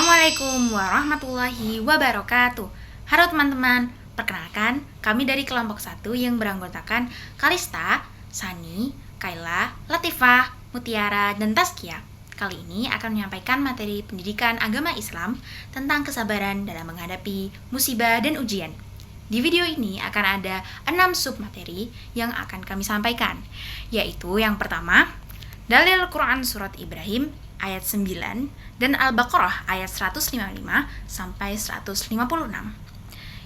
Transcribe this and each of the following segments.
Assalamualaikum warahmatullahi wabarakatuh. Halo teman-teman, perkenalkan kami dari kelompok 1 yang beranggotakan Kalista, Sani, Kaila, Latifah, Mutiara, dan Taskia. Kali ini akan menyampaikan materi pendidikan agama Islam tentang kesabaran dalam menghadapi musibah dan ujian. Di video ini akan ada 6 submateri yang akan kami sampaikan, yaitu yang pertama, dalil Quran Surat Ibrahim ayat 9 dan Al-Baqarah ayat 155 sampai 156.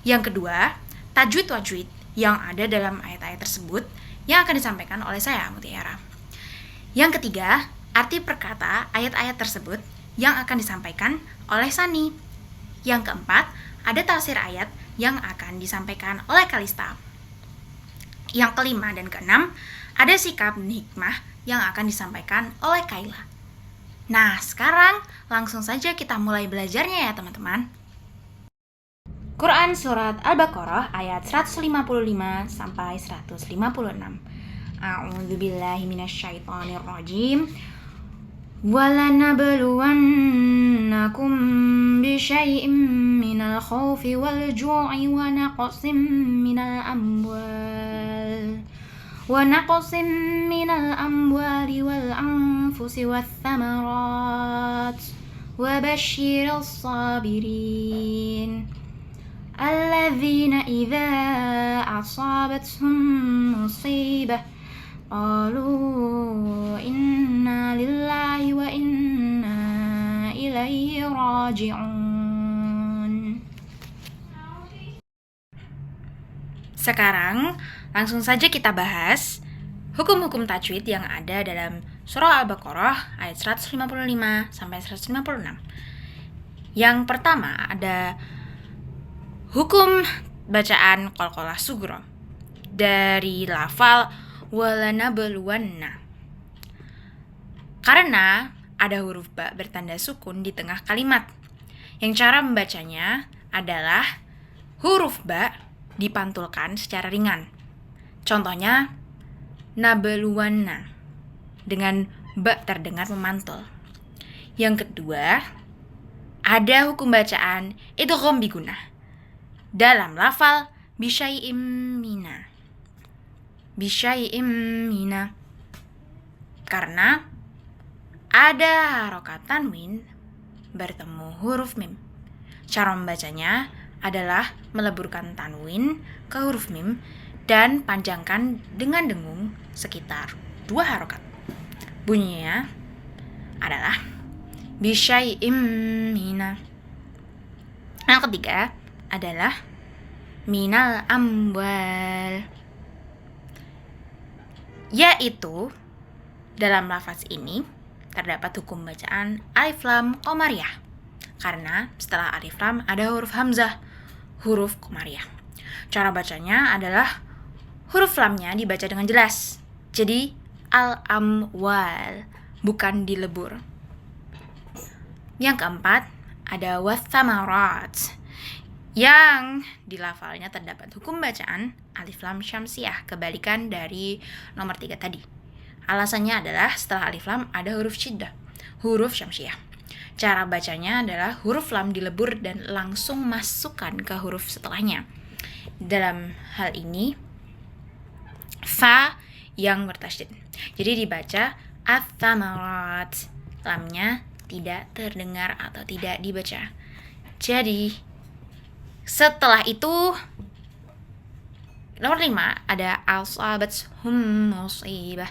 Yang kedua, tajwid-tajwid yang ada dalam ayat-ayat tersebut yang akan disampaikan oleh saya, Mutiara. Yang ketiga, arti perkata ayat-ayat tersebut yang akan disampaikan oleh Sani. Yang keempat, ada tafsir ayat yang akan disampaikan oleh Kalista. Yang kelima dan keenam, ada sikap dan hikmah yang akan disampaikan oleh Kaila. Nah, sekarang langsung saja kita mulai belajarnya ya teman-teman. Quran Surat Al-Baqarah ayat 155 sampai 156. A'udzubillahi minasyaitonirrajim. وَلَنَبْلُوَنَّكُمْ بِشَيْءٍ مِّنَ الْخَوْفِ وَالْجُوعِ ونقص من الأموال والأنفس والثمرات وبشر الصابرين الذين إذا أصابتهم مصيبة قالوا إنا لله وإنا إليه راجعون. Sekarang langsung saja kita bahas hukum-hukum tajwid yang ada dalam surah Al-Baqarah ayat 155 sampai 156. Yang pertama ada hukum bacaan qalqalah sughra dari lafal walanabluwanna. Karena ada huruf ba bertanda sukun di tengah kalimat. Yang cara membacanya adalah huruf ba dipantulkan secara ringan. Contohnya nabluwanna dengan ba terdengar memantul. Yang kedua, ada hukum bacaan idgham bigunnah dalam lafal bisyai'im mina. Bisyai'im mina. Karena ada harokat tanwin bertemu huruf mim. Cara membacanya adalah meleburkan tanwin ke huruf mim dan panjangkan dengan dengung sekitar 2 harokat. Bunyinya adalah bisyai'im mina. Yang ketiga adalah minal amwal, yaitu dalam lafaz ini terdapat hukum bacaan alif lam qamariyah karena setelah alif lam ada huruf hamzah, huruf qamariyah. Cara bacanya adalah huruf lamnya dibaca dengan jelas. Jadi al-amwal, bukan dilebur. Yang keempat ada wathamarat, yang di lafalnya terdapat hukum bacaan alif lam syamsiyah, kebalikan dari nomor 3 tadi. Alasannya adalah setelah alif lam ada huruf syiddah, huruf syamsiyah. Cara bacanya adalah huruf lam dilebur dan langsung masukkan ke huruf setelahnya. Dalam hal ini fa yang bertasydid. Jadi dibaca ath-thamarat. Lamnya tidak terdengar atau tidak dibaca. Jadi setelah itu nomor 5 ada asabathum musibah.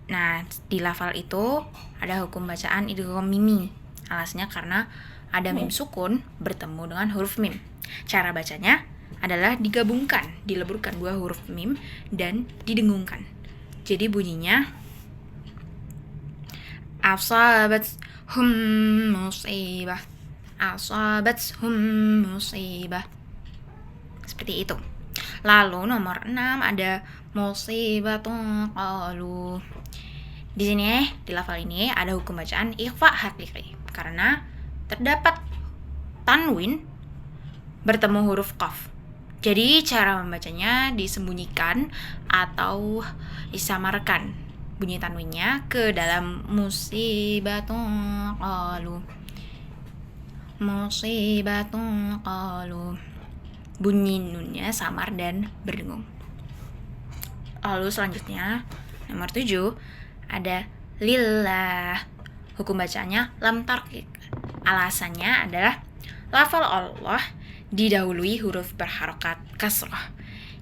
Nah, di lafal itu ada hukum bacaan idgham mimi. Alasnya karena ada mim sukun bertemu dengan huruf mim. Cara bacanya adalah digabungkan, dileburkan 2 huruf mim dan didengungkan. Jadi bunyinya asabathum musibah. Asabathum musibah. Seperti itu. Lalu nomor 6 ada musibatun qalu. Di sini di lafal ini ada hukum bacaan ikhfa haqiqi karena terdapat tanwin bertemu huruf qaf. Jadi cara membacanya disembunyikan atau disamarkan bunyi tanwinnya ke dalam musibatun qalu. musibatun qalu. Bunyi nunnya samar dan berdengung. Lalu selanjutnya nomor 7 ada lillah. Hukum bacanya lam tarqiq. Alasannya adalah lafal Allah didahului huruf berharokat kasrah.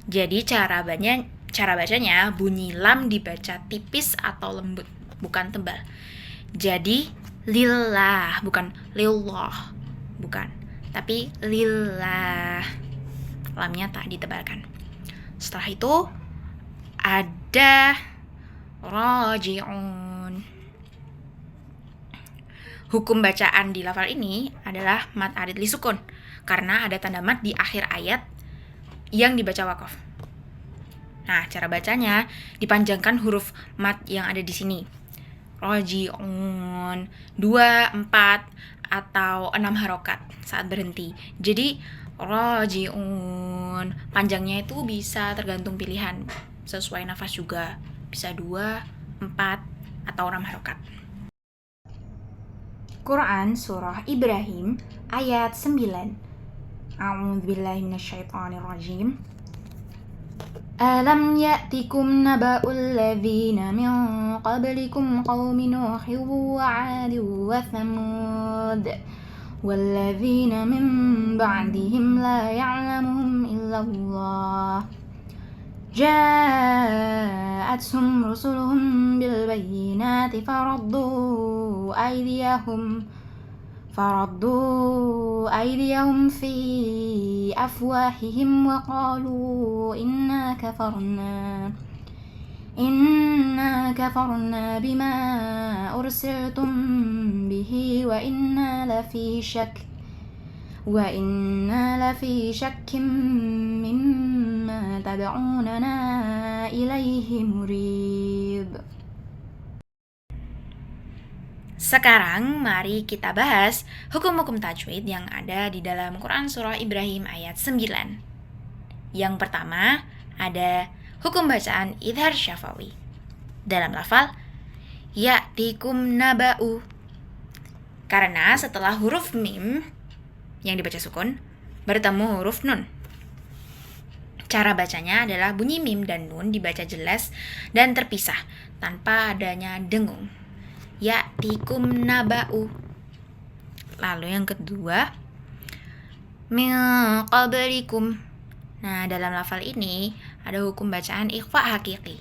Jadi cara bacanya bunyi lam dibaca tipis atau lembut, bukan tebal. Jadi lillah, bukan lillah, bukan, tapi lillah. Lamnya tak ditebalkan. Setelah itu ada raji'un. Hukum bacaan di lafal ini adalah mat arid li sukun karena ada tanda mat di akhir ayat yang dibaca waqaf. Nah, cara bacanya dipanjangkan huruf mat yang ada di sini. Raji'un 2, 4 atau 6 harokat saat berhenti. Jadi raji'un panjangnya itu bisa tergantung pilihan, sesuai nafas juga. Bisa 2, 4 atau 6 harokat. Quran Surah Ibrahim ayat 9. A'udzubillahi minasyaitonirrajim. Alam ya'tikum naba'ul ladzina min qablikum qaumi Nuhin wa 'adin wa Thamud walladzina min ba'dihim la ya'lamuhum illallah. جاءتهم رسلهم بالبينات فردوا أيديهم في أفواههم وقالوا إنا كفرنا بما أرسلتم به وإنا لفي شك مما تدعوننا إليه مريب. Sekarang mari kita bahas hukum-hukum tajwid yang ada di dalam Quran Surah Ibrahim ayat 9. Yang pertama ada hukum bacaan idhar syafawi. Dalam lafal ya'tikum naba'u. Karena setelah huruf mim yang dibaca sukun bertemu huruf nun. Cara bacanya adalah bunyi mim dan nun dibaca jelas dan terpisah tanpa adanya dengung. Ya'tikum naba'u. Lalu yang kedua min qablikum. Nah, dalam lafal ini ada hukum bacaan ikhfa hakiki.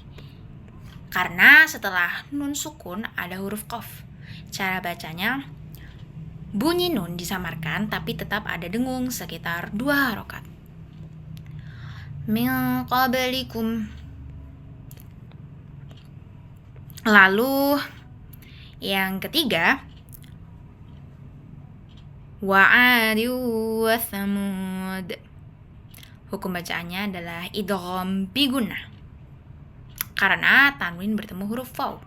Karena setelah nun sukun ada huruf qaf. Cara bacanya bunyi nun disamarkan tapi tetap ada dengung sekitar 2 harokat. Min qablikum. Lalu yang ketiga wa 'adin wa Thamud. Hukum bacaannya adalah idgham bi gunnah. Karena tanwin bertemu huruf waw.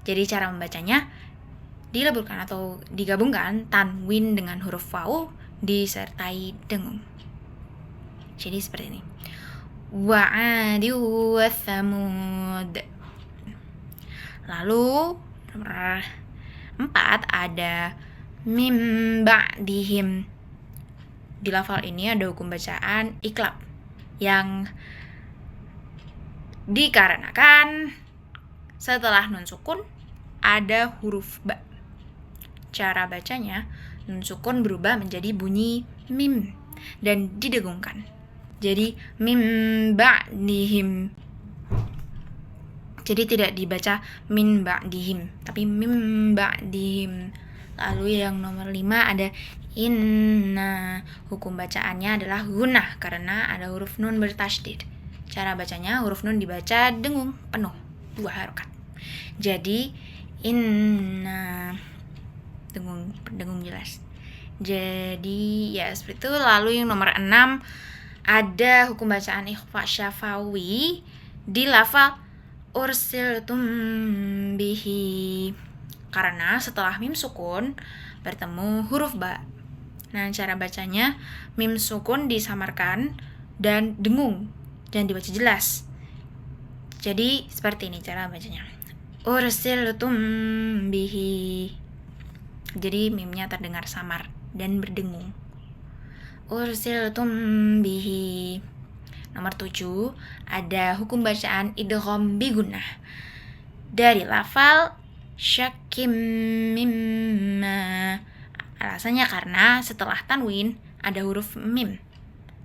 Jadi cara membacanya dileburkan atau digabungkan tanwin dengan huruf waw disertai dengung. Jadi seperti ini. Wa 'adin wa Thamud. Lalu nomor 4 ada mim ba'dihim. Di lafal ini ada hukum bacaan iklab yang dikarenakan setelah nun sukun ada huruf ba. Cara bacanya nun sukun berubah menjadi bunyi mim dan didengungkan. Jadi mim ba'dihim. Jadi tidak dibaca min ba'dihim, tapi mim ba'dihim. Lalu yang nomor 5 ada inna. Hukum bacaannya adalah gunnah karena ada huruf nun bertasydid. Cara bacanya huruf nun dibaca dengung penuh 2 harokat. Jadi inna dengung jelas. Jadi ya seperti itu. Lalu yang nomor 6 ada hukum bacaan ikhfa syafawi di lafal ursiltum bihi. Karena setelah mim sukun bertemu huruf ba. Nah, cara bacanya mim sukun disamarkan dan dengung dan dibaca jelas. Jadi seperti ini cara bacanya. Ursiltum bihi. Jadi mimnya terdengar samar dan berdengung. Ursiltum bihi. Nomor 7, ada hukum bacaan idgham bi gunnah. Dari lafal syakim mimma. Alasannya karena setelah tanwin ada huruf mim.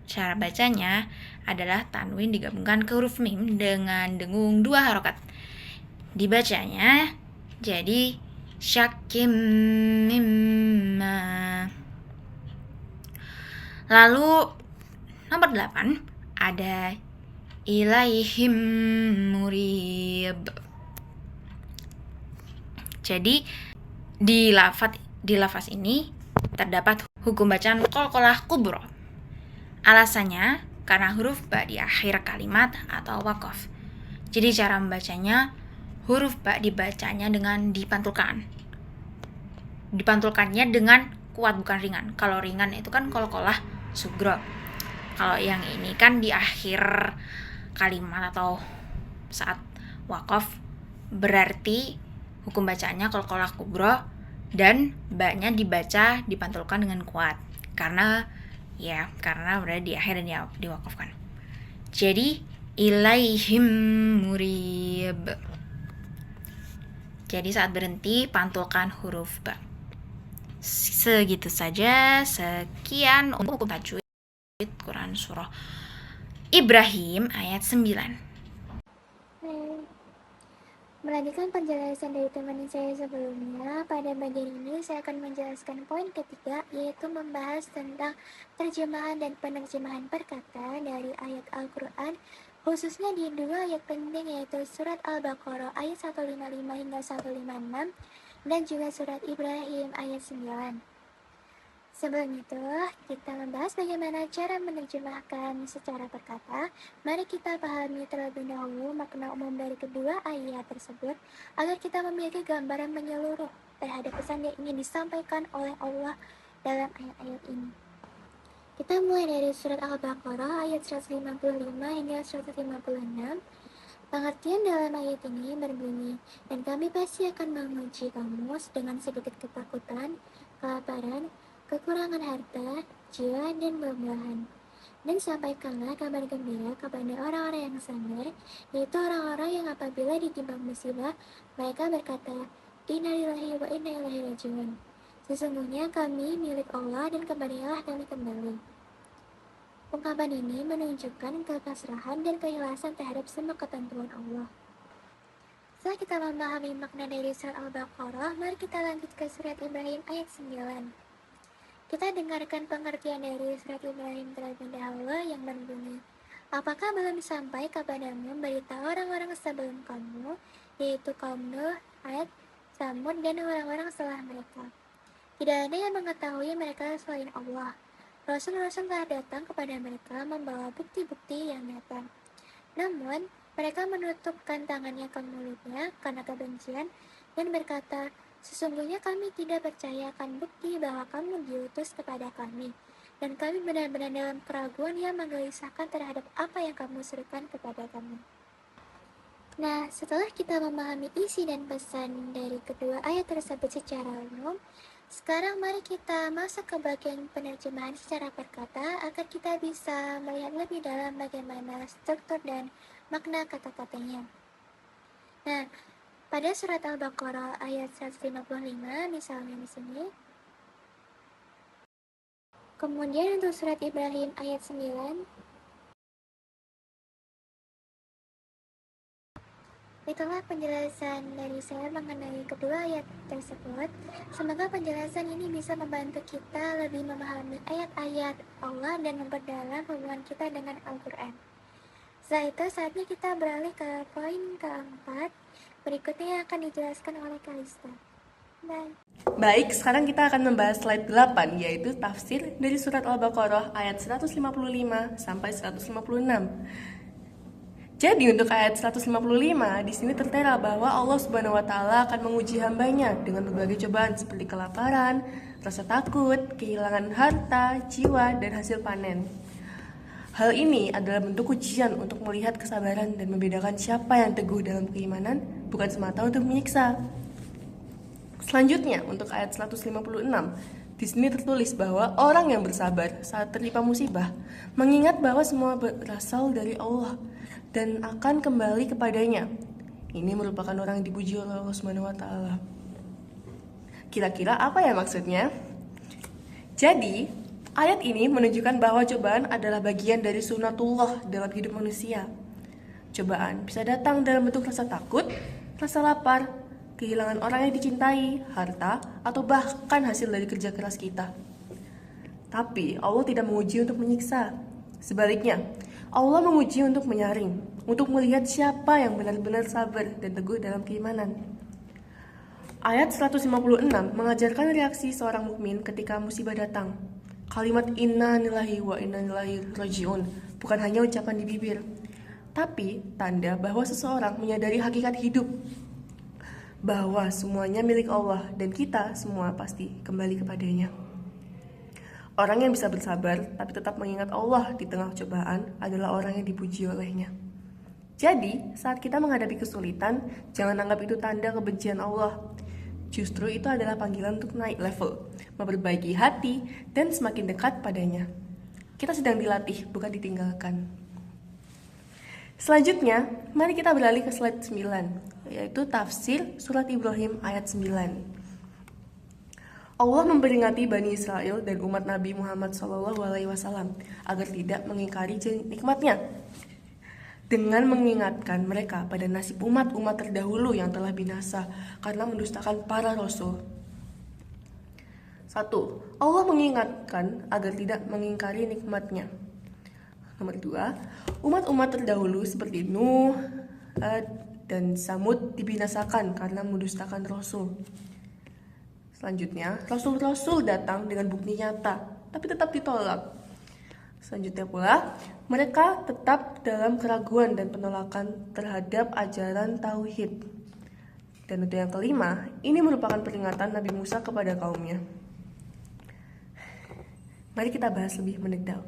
Cara bacanya adalah tanwin digabungkan ke huruf mim dengan dengung 2 harokat. Dibacanya jadi syakim mimma. Lalu nomor 8 ada ilaihim murib. Jadi di lafaz ini terdapat hukum bacaan qalqalah kubra. Alasannya karena huruf ba di akhir kalimat atau waqaf. Jadi cara membacanya, huruf ba dibacanya dengan dipantulkan. Dipantulkannya dengan kuat, bukan ringan. Kalau ringan itu kan qalqalah sugro. Kalau yang ini kan di akhir kalimat atau saat waqaf, berarti hukum bacaannya qalqalah kubra dan ba-nya dibaca dipantulkan dengan kuat. Karena berada di akhir dan diwakafkan. Jadi ilaihim murib. Jadi saat berhenti pantulkan huruf ba. Segitu saja. Sekian untuk hukum tajwid Quran surah Ibrahim ayat 9. Melanjutkan penjelasan dari teman saya sebelumnya, pada bagian ini saya akan menjelaskan poin ketiga, yaitu membahas tentang terjemahan dan penerjemahan perkata dari ayat Al-Quran, khususnya di 2 ayat penting, yaitu surat Al-Baqarah ayat 155 hingga 156 dan juga surat Ibrahim ayat 9. Sebelum itu, kita membahas bagaimana cara menerjemahkan secara perkata. Mari kita pahami terlebih dahulu makna umum dari kedua ayat tersebut agar kita memiliki gambaran menyeluruh terhadap pesan yang ingin disampaikan oleh Allah dalam ayat-ayat ini. Kita mulai dari surat Al-Baqarah ayat 155 hingga 156. Pengertian dalam ayat ini berbunyi, dan kami pasti akan menguji kamu dengan sedikit ketakutan, kelaparan, kekurangan harta, jiwa, dan buah-buahan. Dan sampaikanlah kabar gembira kepada orang-orang yang sabar, yaitu orang-orang yang apabila ditimpa musibah, mereka berkata, Inna lillahi wa inna ilaihi raji'un. Sesungguhnya kami milik Allah dan kepadanya kami kembali. Ungkapan ini menunjukkan kepasrahan dan keikhlasan terhadap semua ketentuan Allah. Setelah kita memahami makna dari surat Al-Baqarah, mari kita lanjut ke surat Ibrahim ayat 9. Kita dengarkan pengertian dari surat Ibrahim terlebih dahulu yang berbunyi, apakah belum sampai kepadamu berita orang-orang sebelum kamu, yaitu kaum Nuh, Ad, Samud, dan orang-orang setelah mereka. Tidak ada yang mengetahui mereka selain Allah. Rasul-rasul telah datang kepada mereka membawa bukti-bukti yang nyata. Namun, mereka menutupkan tangannya ke mulutnya karena kebencian dan berkata, sesungguhnya kami tidak percaya akan bukti bahwa kamu diutus kepada kami, dan kami benar-benar dalam keraguan yang menggelisahkan terhadap apa yang kamu serukan kepada kami. Nah, setelah kita memahami isi dan pesan dari kedua ayat tersebut secara umum, sekarang mari kita masuk ke bagian penerjemahan secara perkata agar kita bisa melihat lebih dalam bagaimana struktur dan makna kata-katanya. Nah, pada surat Al-Baqarah ayat 155 misalnya di sini. Kemudian untuk surat Ibrahim ayat 9. Itulah penjelasan dari saya mengenai kedua ayat tersebut. Semoga penjelasan ini bisa membantu kita lebih memahami ayat-ayat Allah dan memperdalam hubungan kita dengan Al-Quran. Setelah itu, saatnya kita beralih ke poin keempat. Berikutnya yang akan dijelaskan oleh Kalista. Baik, sekarang kita akan membahas slide 8, yaitu tafsir dari surat Al-Baqarah ayat 155 sampai 156. Jadi untuk ayat 155, di sini tertera bahwa Allah Subhanahu wa Ta'ala akan menguji hambanya dengan berbagai cobaan seperti kelaparan, rasa takut, kehilangan harta, jiwa, dan hasil panen. Hal ini adalah bentuk ujian untuk melihat kesabaran dan membedakan siapa yang teguh dalam keimanan, bukan semata untuk menyiksa. Selanjutnya, untuk ayat 156, Di sini tertulis bahwa orang yang bersabar saat tertimpa musibah mengingat bahwa semua berasal dari Allah dan akan kembali kepadanya. Ini merupakan orang yang dipuji oleh Allah Subhanahu wa taala. Kira-kira apa ya maksudnya? Jadi, ayat ini menunjukkan bahwa cobaan adalah bagian dari sunnatullah dalam hidup manusia. Cobaan bisa datang dalam bentuk rasa takut, rasa lapar, kehilangan orang yang dicintai, harta, atau bahkan hasil dari kerja keras kita. Tapi Allah tidak menguji untuk menyiksa. Sebaliknya, Allah menguji untuk menyaring, untuk melihat siapa yang benar-benar sabar dan teguh dalam keimanan. Ayat 156 mengajarkan reaksi seorang mukmin ketika musibah datang. Kalimat inna lillahi wa inna ilaihi rajiun bukan hanya ucapan di bibir, tapi tanda bahwa seseorang menyadari hakikat hidup, bahwa semuanya milik Allah dan kita semua pasti kembali kepadanya. Orang yang bisa bersabar tapi tetap mengingat Allah di tengah cobaan adalah orang yang dipuji olehnya. Jadi, saat kita menghadapi kesulitan, jangan anggap itu tanda kebencian Allah. Justru itu adalah panggilan untuk naik level, memperbaiki hati, dan semakin dekat padanya. Kita sedang dilatih, bukan ditinggalkan. Selanjutnya, mari kita beralih ke slide 9, yaitu tafsir surat Ibrahim ayat 9. Allah memperingati Bani Israel dan umat Nabi Muhammad SAW agar tidak mengingkari nikmatnya, dengan mengingatkan mereka pada nasib umat-umat terdahulu yang telah binasa karena mendustakan para rasul. 1. Allah mengingatkan agar tidak mengingkari nikmatnya. Nomor 2, umat-umat terdahulu seperti Nuh, Ad, dan Samud dibinasakan karena mendustakan Rasul. Selanjutnya, Rasul-Rasul datang dengan bukti nyata, tapi tetap ditolak. Selanjutnya pula, mereka tetap dalam keraguan dan penolakan terhadap ajaran Tauhid. Dan untuk yang kelima, ini merupakan peringatan Nabi Musa kepada kaumnya. Mari kita bahas lebih mendalam.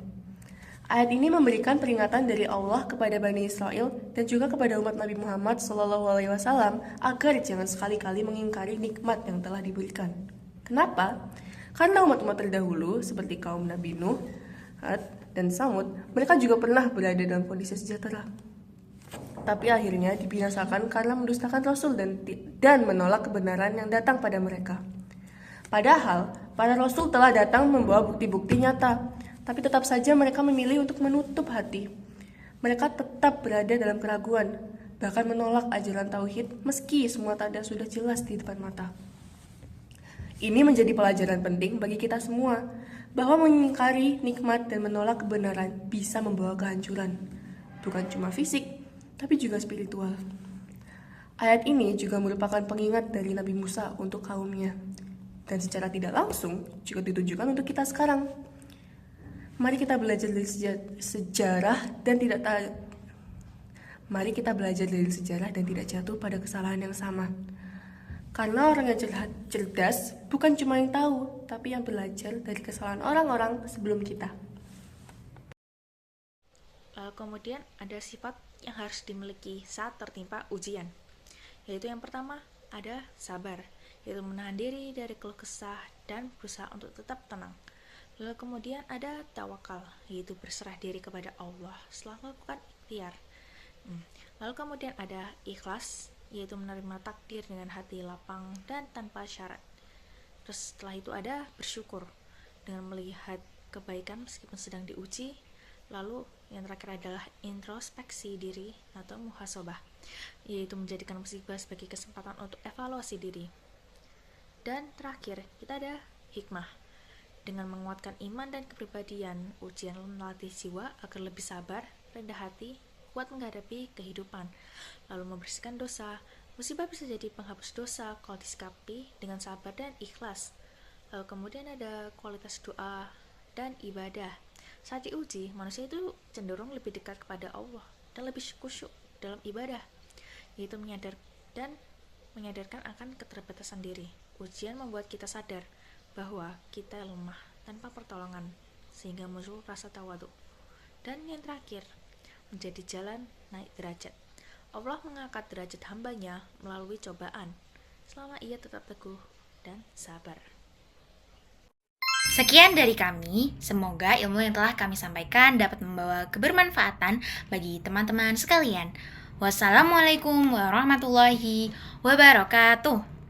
Ayat ini memberikan peringatan dari Allah kepada Bani Israel dan juga kepada umat Nabi Muhammad SAW agar jangan sekali-kali mengingkari nikmat yang telah diberikan. Kenapa? Karena umat-umat terdahulu seperti kaum Nabi Nuh, Ad, dan Samud, mereka juga pernah berada dalam kondisi sejahtera. Tapi akhirnya dibinasakan karena mendustakan Rasul dan menolak kebenaran yang datang pada mereka. Padahal, para Rasul telah datang membawa bukti-bukti nyata, tapi tetap saja mereka memilih untuk menutup hati. Mereka tetap berada dalam keraguan, bahkan menolak ajaran Tauhid meski semua tanda sudah jelas di depan mata. Ini menjadi pelajaran penting bagi kita semua, bahwa mengingkari nikmat dan menolak kebenaran bisa membawa kehancuran, bukan cuma fisik, tapi juga spiritual. Ayat ini juga merupakan pengingat dari Nabi Musa untuk kaumnya, dan secara tidak langsung juga ditujukan untuk kita sekarang. Mari kita belajar dari sejarah dan tidak jatuh pada kesalahan yang sama. Karena orang yang cerdas bukan cuma yang tahu, tapi yang belajar dari kesalahan orang-orang sebelum kita. Kemudian ada sifat yang harus dimiliki saat tertimpa ujian, yaitu yang pertama ada sabar, yaitu menahan diri dari keluh kesah dan berusaha untuk tetap tenang. Lalu kemudian ada tawakal, yaitu berserah diri kepada Allah setelah melakukan ikhtiar. Lalu kemudian ada ikhlas, yaitu menerima takdir dengan hati lapang dan tanpa syarat. Terus setelah itu ada bersyukur, dengan melihat kebaikan meskipun sedang diuji. Lalu yang terakhir adalah introspeksi diri atau muhasabah, yaitu menjadikan musibah sebagai kesempatan untuk evaluasi diri. Dan terakhir kita ada hikmah, dengan menguatkan iman dan kepribadian. Ujian melatih jiwa agar lebih sabar, rendah hati, kuat menghadapi kehidupan, lalu membersihkan dosa. Musibah bisa jadi penghapus dosa kalau disikapi dengan sabar dan ikhlas. Lalu kemudian ada kualitas doa dan ibadah. Saat diuji, manusia itu cenderung lebih dekat kepada Allah dan lebih khusyuk dalam ibadah, yaitu menyadarkan akan keterbatasan diri. Ujian membuat kita sadar bahwa kita lemah tanpa pertolongan, sehingga muncul rasa tawadhu. Dan yang terakhir, menjadi jalan naik derajat. Allah mengangkat derajat hambanya melalui cobaan, selama ia tetap teguh dan sabar. Sekian dari kami, semoga ilmu yang telah kami sampaikan dapat membawa kebermanfaatan bagi teman-teman sekalian. Wassalamualaikum warahmatullahi wabarakatuh.